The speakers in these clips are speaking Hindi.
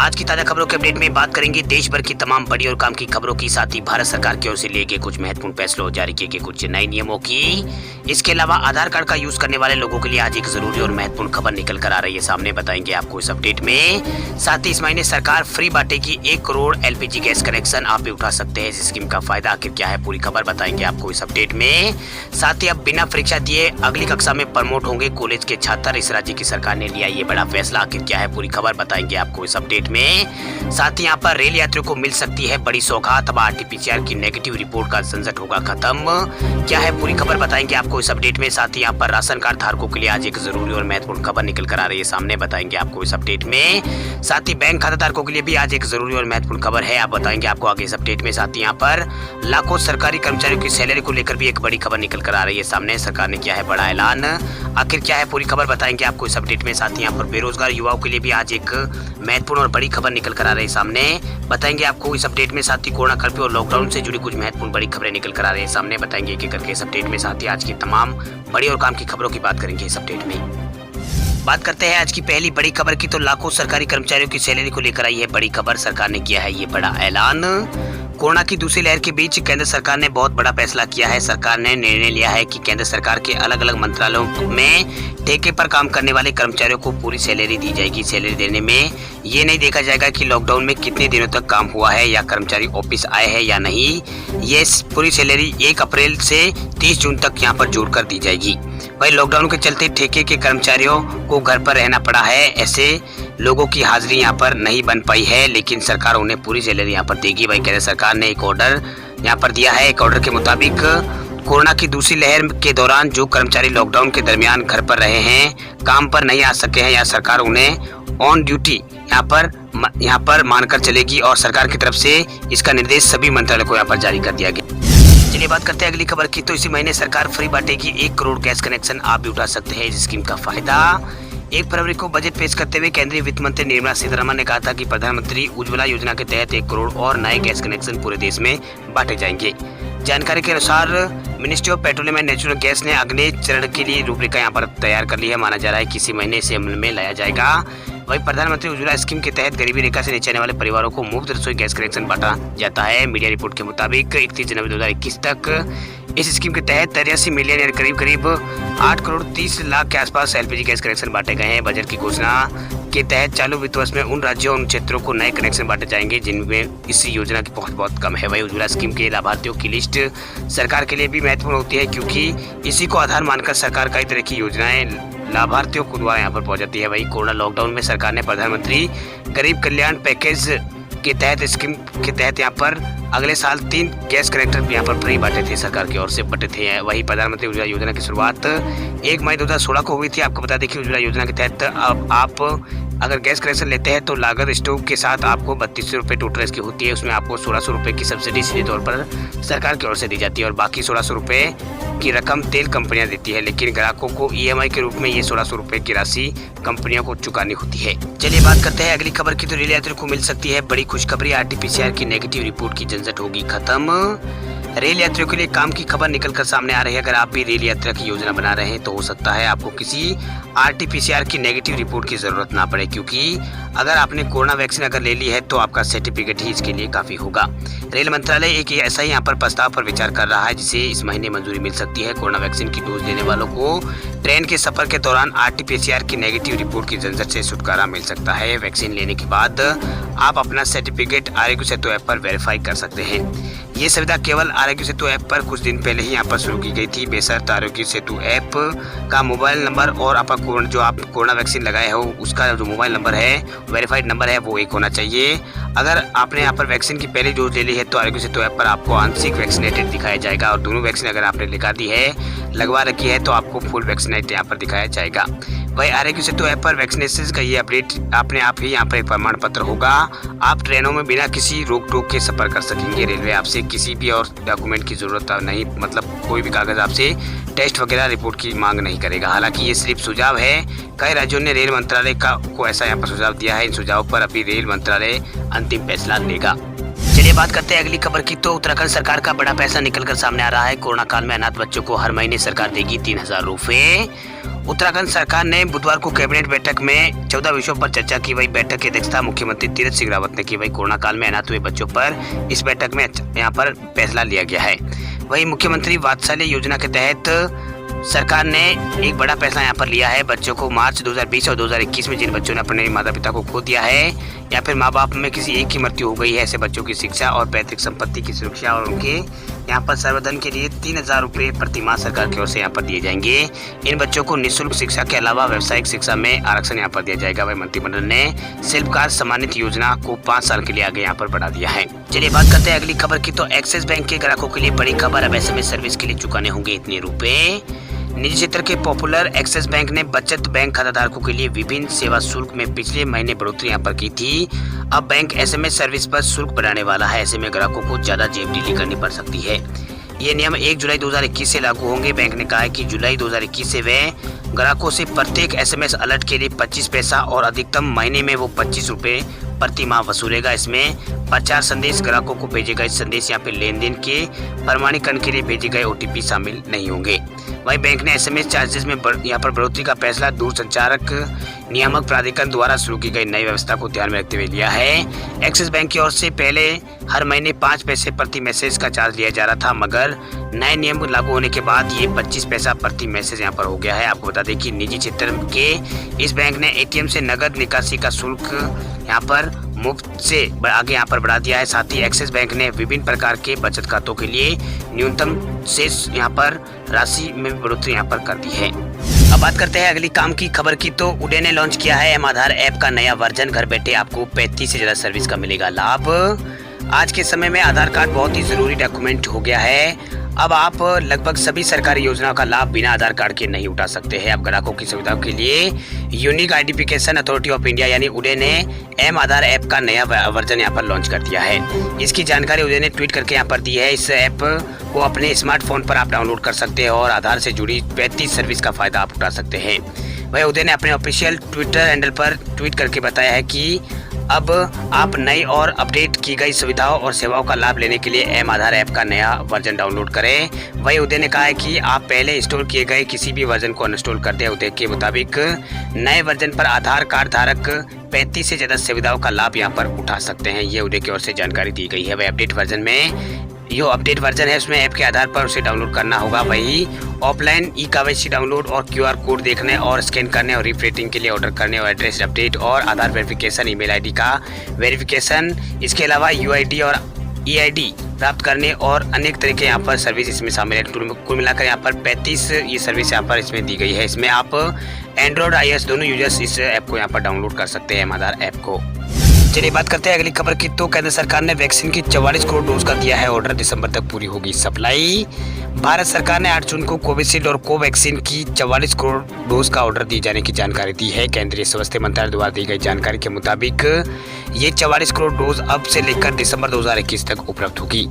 आज की ताजा खबरों के अपडेट में बात करेंगे देश भर की तमाम बड़ी और काम की खबरों की, साथ ही भारत सरकार की ओर से लिए गए कुछ महत्वपूर्ण फैसलों, जारी किए गए कुछ नए नियमों की। इसके अलावा आधार कार्ड का यूज करने वाले लोगों के लिए आज एक जरूरी और महत्वपूर्ण खबर निकल कर आ रही है, सामने बताएंगे आपको इस अपडेट में। साथ ही इस महीने सरकार फ्री बांटेगी 1 करोड़ LPG गैस कनेक्शन, आप भी उठा सकते हैं इस स्कीम का फायदा। आखिर क्या है पूरी खबर बताएंगे आपको इस अपडेट में। साथ ही अब बिना परीक्षा दिए अगली कक्षा में प्रमोट होंगे कॉलेज के छात्र, इस राज्य की सरकार ने लिया ये बड़ा फैसला। आखिर क्या है पूरी खबर बताएंगे आपको इस अपडेट में। साथ ही यहाँ पर रेल यात्रियों को मिल सकती है बड़ी सौगात, अब RT-PCR की नेगेटिव रिपोर्ट का झंझट होगा खत्म। क्या है पूरी खबर बताएंगे आपको इस अपडेट में। साथ ही यहाँ पर राशन कार्ड धारकों के लिए आज एक जरूरी और महत्वपूर्ण खबर निकल कर आ रही है, सामने बताएंगे आपको इस अपडेट में। साथ ही बैंक खाता धारकों के लिए भी आज एक जरूरी और महत्वपूर्ण खबर है, आप बताएंगे आपको आगे इस अपडेट में। साथ ही यहाँ पर लाखों सरकारी कर्मचारियों की सैलरी को लेकर भी एक बड़ी खबर निकल कर आ रही है सामने, सरकार ने किया है बड़ा ऐलान। आखिर क्या है पूरी खबर बताएंगे आपको इस अपडेट में। साथ ही यहाँ पर बेरोजगार युवाओं के लिए भी आज एक महत्वपूर्ण और बड़ी खबर निकल कर आ रही है सामने, बताएंगे आपको इस अपडेट में। साथ ही कोरोना कर्फ्यू और लॉकडाउन से जुड़ी कुछ महत्वपूर्ण बड़ी खबरें निकल कर आ रही है सामने, बताएंगे एक एक करके इस अपडेट में। साथ ही आज की तमाम बड़ी और काम की खबरों की बात करेंगे इस अपडेट में। बात करते हैं आज की पहली बड़ी खबर की, तो लाखों सरकारी कर्मचारियों की सैलरी को लेकर आई है बड़ी खबर, सरकार ने किया है ये बड़ा ऐलान। कोरोना की दूसरी लहर के बीच केंद्र सरकार ने बहुत बड़ा फैसला किया है। सरकार ने निर्णय लिया है कि केंद्र सरकार के अलग अलग मंत्रालयों में ठेके पर काम करने वाले कर्मचारियों को पूरी सैलरी दी जाएगी। सैलरी देने में ये नहीं देखा जाएगा कि लॉकडाउन में कितने दिनों तक काम हुआ है या कर्मचारी ऑफिस आए हैं या नहीं। ये पूरी सैलरी 1 अप्रैल से 30 जून तक यहाँ पर जोड़कर दी जाएगी। वही लॉकडाउन के चलते ठेके के कर्मचारियों को घर पर रहना पड़ा है, ऐसे लोगों की हाजिरी यहाँ पर नहीं बन पाई है, लेकिन सरकार उन्हें पूरी सैलरी यहाँ पर देगी। वही केंद्र सरकार ने एक ऑर्डर यहाँ पर दिया है। एक ऑर्डर के मुताबिक कोरोना की दूसरी लहर के दौरान जो कर्मचारी लॉकडाउन के दरमियान घर पर रहे हैं, काम पर नहीं आ सके हैं, या सरकार उन्हें ऑन ड्यूटी यहाँ पर मानकर चलेगी और सरकार की तरफ से इसका निर्देश सभी मंत्रालय को यहाँ पर जारी कर दिया गया। चलिए बात करते हैं अगली खबर की, तो इसी महीने सरकार फ्री बांटेगी 1 करोड़ गैस कनेक्शन, आप भी उठा सकते हैं इस स्कीम का फायदा। 1 फरवरी को बजट पेश करते हुए केंद्रीय वित्त मंत्री निर्मला सीतारमण ने कहा था कि प्रधानमंत्री उज्ज्वला योजना के तहत 1 करोड़ और नए गैस कनेक्शन पूरे देश में बांटे जाएंगे। जानकारी के अनुसार ministry of petroleum and natural gas ने अगले चरण के लिए रूपरेखा यहाँ पर तैयार कर ली है। माना जा रहा है कि इसी महीने से अमल में लाया जाएगा। वही प्रधानमंत्री उज्ज्वला स्कीम के तहत गरीबी रेखा से नीचे आने वाले परिवारों को मुफ्त रसोई गैस कनेक्शन बांटा जाता है। मीडिया रिपोर्ट के मुताबिक 31 जनवरी 2021 तक इस स्कीम के तहत 83 मिलियन या करीब 8 करोड़ 30 लाख के आसपास LPG गैस कनेक्शन बांटे गए हैं। बजट की घोषणा के तहत चालू वित्त वर्ष में उन राज्यों और क्षेत्रों को नए कनेक्शन बांटे जाएंगे जिनमें इस योजना की पहुंच बहुत कम है। वही उज्ज्वला स्कीम के लाभार्थियों की लिस्ट सरकार के लिए भी महत्वपूर्ण होती है, क्योंकि इसी को आधार मानकर सरकार कई तरह की योजनाएं लाभार्थियों को द्वारा यहाँ पर पहुंचाती है। वही कोरोना लॉकडाउन में सरकार ने प्रधानमंत्री गरीब कल्याण पैकेज के तहत स्कीम के तहत यहाँ पर अगले साल 3 गैस कनेक्टर यहाँ पर फ्री बांटे थे, सरकार की ओर से बांटे थे। वही प्रधानमंत्री उज्ज्वला योजना की शुरुआत 1 मई 2016 को हुई थी। आपको बता दें कि उज्ज्वला योजना के तहत अब आप अगर गैस कनेक्शन लेते हैं तो लागत स्टोव के साथ आपको 3200 रुपये टोटल इसकी होती है। उसमें आपको 1600 रुपये की सब्सिडी सीधे तौर पर सरकार की ओर से दी जाती है और बाकी 1600 रुपये की रकम तेल कंपनियां देती है, लेकिन ग्राहकों को EMI के रूप में ये 1600 रुपये की राशि कंपनियों को चुकानी होती है। चलिए बात करते हैं अगली खबर की, तो रेल यात्रियों को मिल सकती है बड़ी खुशखबरी, RT-PCR की नेगेटिव रिपोर्ट की झंझट होगी खत्म। रेल यात्रियों के लिए काम की खबर निकल कर सामने आ रही है। अगर आप भी रेल यात्रा की योजना बना रहे हैं तो हो सकता है आपको किसी RT-PCR की नेगेटिव रिपोर्ट की जरूरत ना पड़े, क्योंकि अगर आपने कोरोना वैक्सीन अगर ले ली है तो आपका सर्टिफिकेट ही इसके लिए काफी होगा। रेल मंत्रालय एक ऐसा ही यहाँ पर प्रस्ताव पर विचार कर रहा है जिसे इस महीने मंजूरी मिल सकती है। कोरोना वैक्सीन की डोज लेने वालों को ट्रेन के सफर के दौरान RT-PCR की नेगेटिव रिपोर्ट की झंझट से छुटकारा मिल सकता है। वैक्सीन लेने के बाद आप अपना सर्टिफिकेट आरोग्य सेतु ऐप पर वेरीफाई कर सकते हैं। ये सुविधा केवल आरोग्य सेतु ऐप पर कुछ दिन पहले ही यहाँ पर शुरू की गई थी। बेशर्त आरोग्य सेतु ऐप का मोबाइल नंबर और आपका जो आप कोरोना वैक्सीन लगाए हो उसका जो मोबाइल नंबर है, वेरीफाइड नंबर है, वो एक होना चाहिए। अगर आपने यहाँ पर वैक्सीन की पहली डोज ले ली है तो आरोग्य सेतु ऐप पर आपको आंशिक वैक्सीनेटेड दिखाया जाएगा और दोनों वैक्सीन अगर आपने लगा दी है, लगवा रखी है, तो आपको फुल वैक्सीनेट यहाँ पर दिखाया जाएगा। वही आरोग्य सेतु ऐप पर वैक्सीनेशन का ये अपडेट अपने आप ही यहाँ पर एक प्रमाण पत्र होगा। आप ट्रेनों में बिना किसी रोक टोक के सफर कर सकेंगे। रेलवे आपसे किसी भी और डॉक्यूमेंट की जरूरत नहीं, मतलब कोई भी कागज आपसे टेस्ट वगैरह रिपोर्ट की मांग नहीं करेगा। हालांकि ये सिर्फ सुझाव है, कई राज्यों ने रेल मंत्रालय को ऐसा यहाँ पर सुझाव दिया है। इन सुझावों पर अभी रेल मंत्रालय अंतिम फैसला लेगा। चलिए बात करते हैं अगली खबर की। तो उत्तराखंड सरकार का बड़ा फैसला निकलकर सामने आ रहा है। कोरोना काल में अनाथ बच्चों को हर महीने सरकार देगी 3000 रुपए। उत्तराखंड सरकार ने बुधवार को कैबिनेट बैठक में 14 विषयों पर चर्चा की। वही बैठक की अध्यक्षता मुख्यमंत्री तीरथ सिंह रावत ने की। वही कोरोना काल में अनाथ हुए बच्चों पर इस बैठक में यहाँ पर फैसला लिया गया है। वही मुख्यमंत्री वात्सल्य योजना के तहत सरकार ने एक बड़ा फैसला यहाँ पर लिया है। बच्चों को मार्च 2020 और 2021 में जिन बच्चों ने अपने माता पिता को खो दिया है या फिर माँ बाप में किसी एक की मृत्यु हो गई है, ऐसे बच्चों की शिक्षा और पैतृक संपत्ति की सुरक्षा और उनके यहाँ पर सर्वधन के लिए 3000 रुपये प्रति माह सरकार की ओर से यहाँ पर दिए जाएंगे। इन बच्चों को निःशुल्क शिक्षा के अलावा व्यावसायिक शिक्षा में आरक्षण यहाँ पर दिया जाएगा। वही मंत्रिमंडल ने शिल्पकार सम्मानित योजना को 5 साल के लिए आगे यहाँ पर बढ़ा दिया है। चलिए बात करते हैं अगली खबर की। तो एक्सिस बैंक के ग्राहकों के लिए बड़ी खबर। अब SMS सर्विस के लिए चुकाने होंगे इतने रुपए। निजी क्षेत्र के पॉपुलर एक्सिस बैंक ने बचत बैंक खाताधारकों के लिए विभिन्न सेवा शुल्क में पिछले महीने बढ़ोतरी यहाँ पर की थी। अब बैंक SMS सर्विस पर शुल्क बढ़ाने वाला है। ऐसे में ग्राहकों को ज्यादा जेब ढीली करनी पड़ सकती है। ये नियम 1 जुलाई 2021 से लागू होंगे। बैंक ने कहा है कि जुलाई 2021 से वे ग्राहकों से प्रत्येक SMS अलर्ट के लिए 25 पैसा और अधिकतम महीने में वो 25 रुपए प्रति माह वसूलेगा। इसमें प्रचार संदेश ग्राहकों को भेजे गए संदेश यहाँ पे लेन देन के प्रमाणीकरण के लिए भेजे गए OTP शामिल नहीं होंगे। वहीं बैंक ने SMS चार्जेस में यहाँ पर बढ़ोतरी का फैसला दूरसंचारक नियामक प्राधिकरण द्वारा शुरू की गई नई व्यवस्था को ध्यान में रखते हुए लिया है। एक्सिस बैंक की ओर से पहले हर महीने 5 पैसे प्रति मैसेज का चार्ज लिया जा रहा था, मगर नए नियम लागू होने के बाद ये 25 पैसा प्रति मैसेज यहाँ पर हो गया है। आपको बता दें कि निजी क्षेत्र के इस बैंक ने ATM से नगद निकासी का शुल्क यहाँ पर मुफ्त से आगे यहाँ पर बढ़ा दिया है। साथ ही एक्सिस बैंक ने विभिन्न प्रकार के बचत खातों के लिए न्यूनतम शेष यहाँ पर राशि में बढ़ोतरी यहाँ पर कर दी है। अब बात करते हैं अगली काम की खबर की। तो उडे ने लॉन्च किया है M-आधार ऐप का नया वर्जन। घर बैठे आपको 35 से ज्यादा सर्विस का मिलेगा लाभ। आज के समय में आधार कार्ड बहुत ही जरूरी डॉक्यूमेंट हो गया है। अब आप लगभग सभी सरकारी योजनाओं का लाभ बिना आधार कार्ड के नहीं उठा सकते हैं। अब ग्राहकों की सुविधा के लिए unique identification authority of India यानी उडे ने M-आधार ऐप का नया वर्जन यहाँ पर लॉन्च कर दिया है। इसकी जानकारी उडे ने ट्वीट करके यहाँ पर दी है। इस ऐप को अपने स्मार्टफोन पर आप डाउनलोड कर सकते हैं और आधार से जुड़ी 35 सर्विस का फायदा आप उठा सकते हैं। वही उदय ने अपने ऑफिशियल ट्विटर हैंडल पर ट्वीट करके बताया है कि अब आप नई और अपडेट की गई सुविधाओं और सेवाओं का लाभ लेने के लिए M-आधार ऐप का नया वर्जन डाउनलोड करें। वही उदय ने कहा है कि आप पहले इंस्टॉल किए गए किसी भी वर्जन को अनइंस्टॉल कर दें। उदय के मुताबिक नए वर्जन पर आधार कार्ड धारक 35 से ज्यादा सुविधाओं का लाभ यहां पर उठा सकते हैं। ये उदय की ओर से जानकारी दी गई है। वही अपडेट वर्जन में जो अपडेट वर्जन है उसमें ऐप के आधार पर उसे डाउनलोड करना होगा। वही ऑफलाइन KYC डाउनलोड और QR कोड देखने और स्कैन करने और रिप्रिंटिंग के लिए ऑर्डर करने और एड्रेस अपडेट और आधार वेरिफिकेशन, ईमेल ID का वेरिफिकेशन, इसके अलावा UID और EID प्राप्त करने और अनेक तरह के यहाँ पर सर्विस इसमें शामिल है। कुल मिलाकर यहाँ पर 35 ये सर्विस यहाँ पर इसमें दी गई है। इसमें आप एंड्रॉइड iOS दोनों यूजर्स इस ऐप को यहाँ पर डाउनलोड कर सकते हैं, M-आधार ऐप को। चलिए बात करते हैं अगली खबर की। तो केंद्र सरकार ने वैक्सीन की 44 करोड़ डोज का दिया है ऑर्डर। दिसंबर तक पूरी होगी सप्लाई। भारत सरकार ने 8 जून को कोविशील्ड और कोवैक्सीन की 44 करोड़ डोज का ऑर्डर दिए जाने की जानकारी दी है। केंद्रीय स्वास्थ्य मंत्रालय द्वारा दी गई जानकारी के मुताबिक ये 44 करोड़ डोज अब से लेकर दिसंबर 2021 तक उपलब्ध होगी।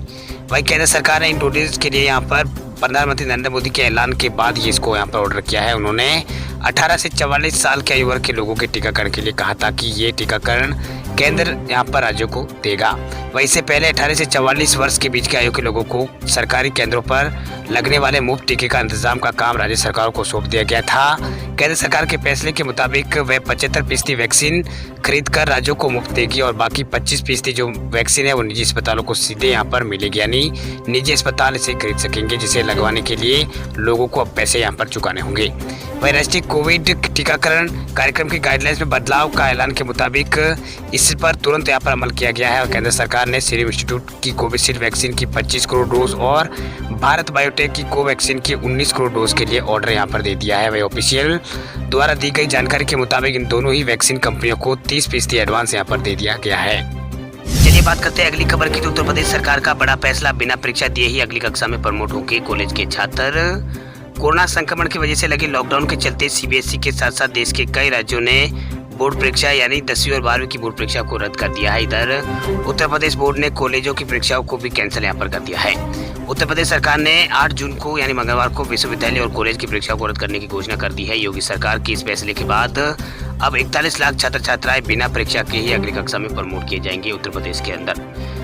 वहीं केंद्र सरकार ने इन डोजेज के लिए यहाँ पर प्रधानमंत्री नरेंद्र मोदी के ऐलान के बाद ये इसको यहाँ पर ऑर्डर किया है। उन्होंने 18 से 44 साल के आयु वर्ग के लोगों के टीकाकरण के लिए कहा था कि ये टीकाकरण केंद्र यहाँ पर राज्यों को देगा। वहीं से पहले 18 से 44 वर्ष के बीच के आयु के लोगों को सरकारी केंद्रों पर लगने वाले मुफ्त टीके का इंतजाम का काम राज्य सरकारों को सौंप दिया गया था। केंद्र सरकार के फैसले के मुताबिक वह 75% वैक्सीन खरीद कर राज्यों को मुफ्त देगी और बाकी 25% जो वैक्सीन है वो निजी अस्पतालों को सीधे यहाँ पर मिलेगी, यानी निजी अस्पताल इसे खरीद सकेंगे, जिसे लगवाने के लिए लोगों को अब पैसे यहाँ पर चुकाने होंगे। वहीं राष्ट्रीय कोविड टीकाकरण कार्यक्रम की गाइडलाइंस में बदलाव का ऐलान के मुताबिक इस पर तुरंत यहाँ पर अमल किया गया है और केंद्र सरकार ने सीरम इंस्टीट्यूट की कोविशील्ड वैक्सीन की 25 करोड़ डोज और भारत बायोटेक की कोवैक्सीन की 19 करोड़ डोज के लिए ऑर्डर यहाँ पर दे दिया है। वही ऑफिशियल द्वारा दी गई जानकारी के मुताबिक इन दोनों ही वैक्सीन कंपनियों को 30% एडवांस यहाँ पर दे दिया गया है। चलिए बात करते हैं अगली खबर की। तो उत्तर प्रदेश सरकार का बड़ा फैसला, बिना परीक्षा दिए ही अगली कक्षा में प्रमोट होंगे कॉलेज के छात्र। कोरोना संक्रमण की वजह से लगे लॉकडाउन के चलते CBSE के साथ साथ देश के कई राज्यों ने बोर्ड परीक्षा यानी 10वीं और 12वीं की बोर्ड परीक्षा को रद्द कर दिया है। इधर उत्तर प्रदेश बोर्ड ने कॉलेजों की परीक्षाओं को भी कैंसिल यहाँ पर कर दिया है। उत्तर प्रदेश सरकार ने 8 जून को यानी मंगलवार को विश्वविद्यालय और कॉलेज की परीक्षाओं को रद्द करने की घोषणा कर दी है। योगी सरकार के इस फैसले के बाद अब 41 लाख छात्र छात्राएं बिना परीक्षा के ही अगली कक्षा में प्रमोट किए जाएंगे उत्तर प्रदेश के अंदर।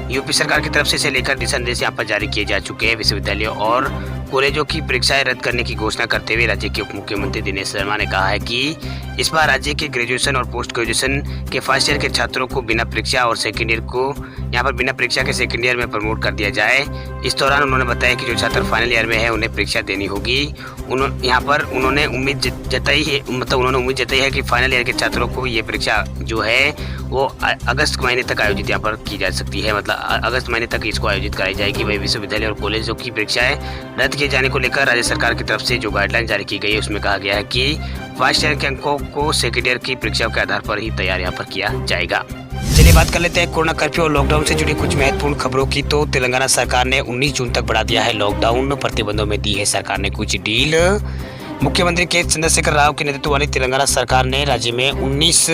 यूपी सरकार की तरफ से इसे लेकर दिशा निर्देश यहाँ पर जारी किए जा चुके हैं। विश्वविद्यालयों और कॉलेजों की परीक्षाएं रद्द करने की घोषणा करते हुए राज्य के उप मुख्यमंत्री दिनेश शर्मा ने कहा है कि इस बार राज्य के ग्रेजुएशन और पोस्ट ग्रेजुएशन के फर्स्ट ईयर के छात्रों को बिना परीक्षा और सेकेंड ईयर को यहाँ पर बिना परीक्षा के सेकेंड ईयर में प्रमोट कर दिया जाए। इस दौरान उन्होंने बताया कि जो छात्र फाइनल ईयर में है उन्हें परीक्षा देनी होगी। उन्होंने उम्मीद जताई है कि फाइनल ईयर के छात्रों को ये परीक्षा जो है वो अगस्त महीने तक आयोजित यहाँ पर की जा सकती है। मतलब अगस्त महीने तक इसको आयोजित कराई जाएगी। वही विश्वविद्यालय और कॉलेजों की परीक्षाएं रद्द किए जाने को लेकर राज्य सरकार की तरफ से जो गाइडलाइन जारी की गई है उसमें कहा गया है कि फर्स्ट ईयर के अंकों को सेकेंड ईयर की परीक्षाओं के आधार पर ही तैयार यहाँ पर किया जाएगा। चलिए बात कर लेते हैं कोरोना कर्फ्यू और लॉकडाउन से जुड़ी कुछ महत्वपूर्ण खबरों की। तो तेलंगाना सरकार ने 19 जून तक बढ़ा दिया है लॉकडाउन। प्रतिबंधों में दी है सरकार ने कुछ डील। मुख्यमंत्री के चंद्रशेखर राव के नेतृत्व वाली तेलंगाना सरकार ने राज्य में 19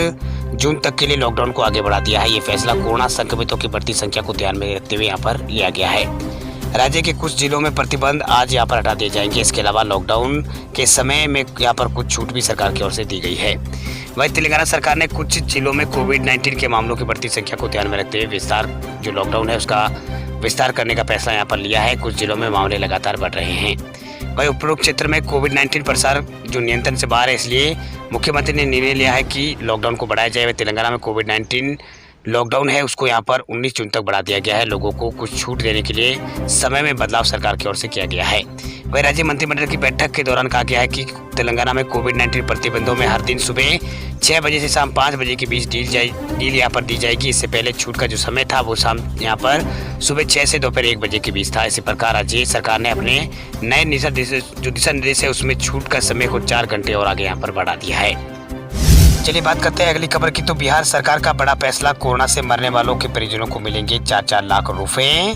जून तक के लिए लॉकडाउन को आगे बढ़ा दिया है। ये फैसला कोरोना संक्रमितों की बढ़ती संख्या को ध्यान में रखते हुए यहाँ पर लिया गया है। राज्य के कुछ जिलों में प्रतिबंध आज यहाँ पर हटा दिए जाएंगे। इसके अलावा लॉकडाउन के समय में यहाँ पर कुछ छूट भी सरकार की ओर से दी गई है। वहीं तेलंगाना सरकार ने कुछ जिलों में कोविड-19 के मामलों की बढ़ती संख्या को ध्यान में रखते हुए जो लॉकडाउन है उसका विस्तार करने का फैसला यहाँ पर लिया है। कुछ जिलों में मामले लगातार बढ़ रहे हैं। वहीं उपरोक्त क्षेत्र में कोविड-19 प्रसार जो नियंत्रण से बाहर है, इसलिए मुख्यमंत्री ने निर्णय लिया है कि लॉकडाउन को बढ़ाया जाए। तेलंगाना में कोविड-19 लॉकडाउन है उसको यहाँ पर 19 जून तक बढ़ा दिया गया है। लोगों को कुछ छूट देने के लिए समय में बदलाव सरकार की ओर से किया गया है। वहीं राज्य मंत्रिमंडल की बैठक के दौरान कहा गया है कि तेलंगाना में कोविड-19 प्रतिबंधों में हर दिन सुबह 6 बजे से शाम 5 बजे के बीच डील यहाँ पर दी जाएगी। इससे पहले छूट का जो समय था वो शाम यहाँ पर सुबह 6 से दोपहर 1 बजे के बीच था। इसी प्रकार राज्य सरकार ने अपने नए दिशा निर्देश है उसमें छूट का समय को 4 घंटे और आगे यहाँ पर बढ़ा दिया है। चलिए बात करते हैं अगली खबर की। तो बिहार सरकार का बड़ा फैसला, कोरोना से मरने वालों के परिजनों को मिलेंगे 4-4 लाख रुपए।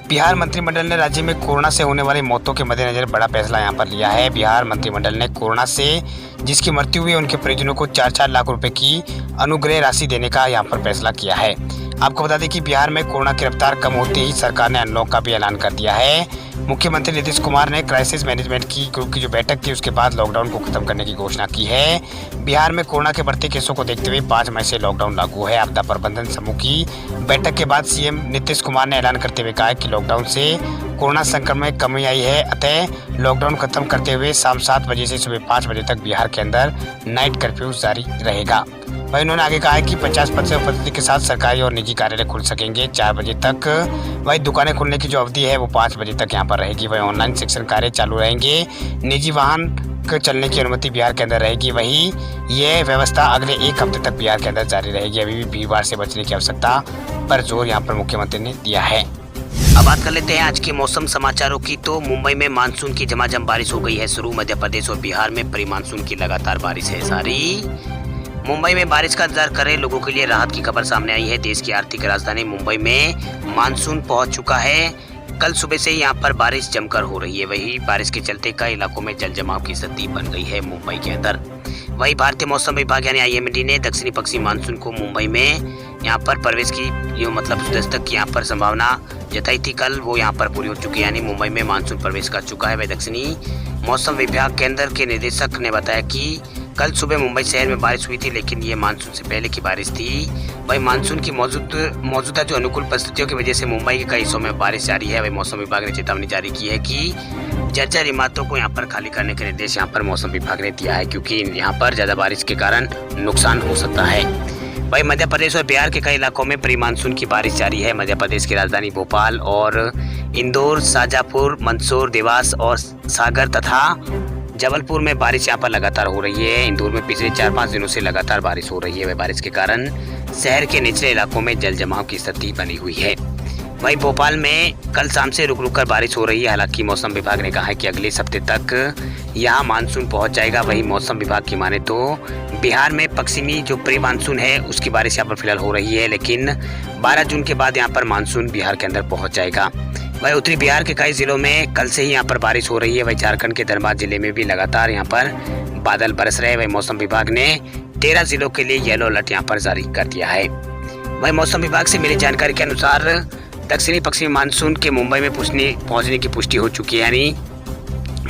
बिहार मंत्रिमंडल ने राज्य में कोरोना से होने वाली मौतों के मद्देनजर बड़ा फैसला यहां पर लिया है। बिहार मंत्रिमंडल ने कोरोना से जिसकी मृत्यु हुई उनके परिजनों को 4-4 लाख रुपए की अनुग्रह राशि देने का यहां पर फैसला किया है। आपको बता दें कि बिहार में कोरोना की रफ्तार कम होते ही सरकार ने अनलॉक का भी ऐलान कर दिया है। मुख्यमंत्री नीतीश कुमार ने क्राइसिस मैनेजमेंट की ग्रुप की जो बैठक थी उसके बाद लॉकडाउन को खत्म करने की घोषणा की है। बिहार में कोरोना के बढ़ते केसों को देखते हुए 5 मई से लॉकडाउन लागू है। आपदा प्रबंधन समूह की बैठक के बाद सीएम नीतीश कुमार ने ऐलान करते हुए कहा कि लॉकडाउन से कोरोना संक्रमण में कमी आई है, अतः लॉकडाउन खत्म करते हुए शाम 7 बजे से सुबह 5 बजे तक बिहार के अंदर नाइट कर्फ्यू जारी रहेगा। वहीं उन्होंने आगे कहा है कि 50% उपस्थिति के साथ सरकारी और निजी कार्यालय खुल सकेंगे 4 बजे तक। वहीं दुकानें खुलने की जो अवधि है वो 5 बजे तक यहाँ पर रहेगी। वहीं ऑनलाइन शिक्षण कार्य चालू रहेंगे। निजी वाहन चलने की अनुमति बिहार के अंदर रहेगी। वहीं यह व्यवस्था अगले 1 हफ्ते तक बिहार के अंदर जारी रहेगी। अभी भी भीड़ से बचने की आवश्यकता पर जोर यहाँ पर मुख्यमंत्री ने दिया है। अब बात कर लेते हैं आज के मौसम समाचारों की। तो मुंबई में मानसून की झमाझम बारिश हो गई है शुरू। मध्य प्रदेश और बिहार में प्री मानसून की लगातार बारिश है जारी। मुंबई में बारिश का इंतजार कर रहे लोगों के लिए राहत की खबर सामने आई है। देश की आर्थिक राजधानी मुंबई में मानसून पहुंच चुका है। कल सुबह से यहाँ पर बारिश जमकर हो रही है। वही बारिश के चलते कई इलाकों में जल जमाव की स्थिति बन गई है मुंबई के अंदर। वही भारतीय मौसम विभाग यानी IMD ने दक्षिणी पश्चिमी मानसून को मुंबई में यहाँ पर प्रवेश की दस्तक की यहाँ पर संभावना जताई थी। कल वो यहाँ पर पूरी हो चुकी है, यानी मुंबई में मानसून प्रवेश कर चुका है। वही दक्षिणी मौसम विभाग केंद्र के निदेशक ने बताया कि कल सुबह मुंबई शहर में बारिश हुई थी, लेकिन ये मानसून से पहले की बारिश थी। वही मानसून की मौजूदा जो अनुकूल परिस्थितियों की वजह से मुंबई के कई हिस्सों में बारिश जारी है। वही मौसम विभाग ने चेतावनी जारी की है कि जर्जर इमारतों को यहाँ पर खाली करने के निर्देश यहाँ पर मौसम विभाग ने दिया है, क्योंकि यहाँ पर ज्यादा बारिश के कारण नुकसान हो सकता है। वही मध्य प्रदेश और बिहार के कई इलाकों में प्री मानसून की बारिश जारी है। मध्य प्रदेश की राजधानी भोपाल और इंदौर, शाजापुर, मंदसौर, देवास और सागर तथा जबलपुर में बारिश यहाँ पर लगातार हो रही है। इंदौर में पिछले 4-5 दिनों से लगातार बारिश हो रही है। वह बारिश के कारण शहर के निचले इलाकों में जल जमाव की स्थिति बनी हुई है। वहीं भोपाल में कल शाम से रुक रुक कर बारिश हो रही है। हालांकि मौसम विभाग ने कहा है कि अगले हफ्ते तक यहाँ मानसून पहुँच जाएगा। वहीं मौसम विभाग की माने तो बिहार में पश्चिमी जो प्री मानसून है उसकी बारिश यहाँ पर फिलहाल हो रही है, लेकिन 12 जून के बाद यहाँ पर मानसून बिहार के अंदर पहुँच जाएगा। वही उत्तरी बिहार के कई जिलों में कल से ही यहाँ पर बारिश हो रही है। वही झारखंड के धनबाद जिले में भी लगातार यहाँ पर बादल बरस रहे हैं। वही मौसम विभाग ने 13 जिलों के लिए येलो अलर्ट यहाँ पर जारी कर दिया है। वही मौसम विभाग से मिली जानकारी के अनुसार दक्षिणी पश्चिमी मानसून के मुंबई में पहुंचने की पुष्टि हो चुकी है, यानी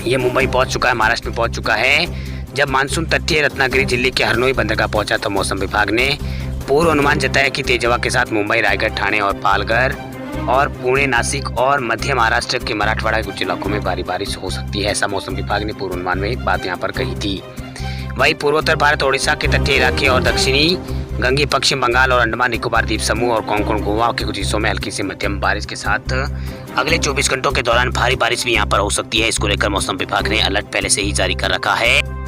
ये मुंबई पहुंच चुका है, महाराष्ट्र में पहुंच चुका है। जब मानसून तटीय रत्नागिरी जिले के हरनोई बंदरगाह पहुंचा तो मौसम विभाग ने पूर्व अनुमान जताया कि तेज हवा के साथ मुंबई, रायगढ़, ठाणे और पालघर और पुणे, नासिक और मध्य महाराष्ट्र के मराठवाड़ा के कुछ इलाकों में भारी बारिश हो सकती है। ऐसा मौसम विभाग ने पूर्वानुमान में एक बात यहाँ पर कही थी। वहीं पूर्वोत्तर भारत, ओडिशा के तटीय इलाके और दक्षिणी गंगे, पश्चिम बंगाल और अंडमान निकोबार द्वीप समूह और कोंकण गोवा के कुछ हिस्सों में हल्की से मध्यम बारिश के साथ अगले 24 घंटों के दौरान भारी बारिश भी यहाँ पर हो सकती है। इसको लेकर मौसम विभाग ने अलर्ट पहले से ही जारी कर रखा है।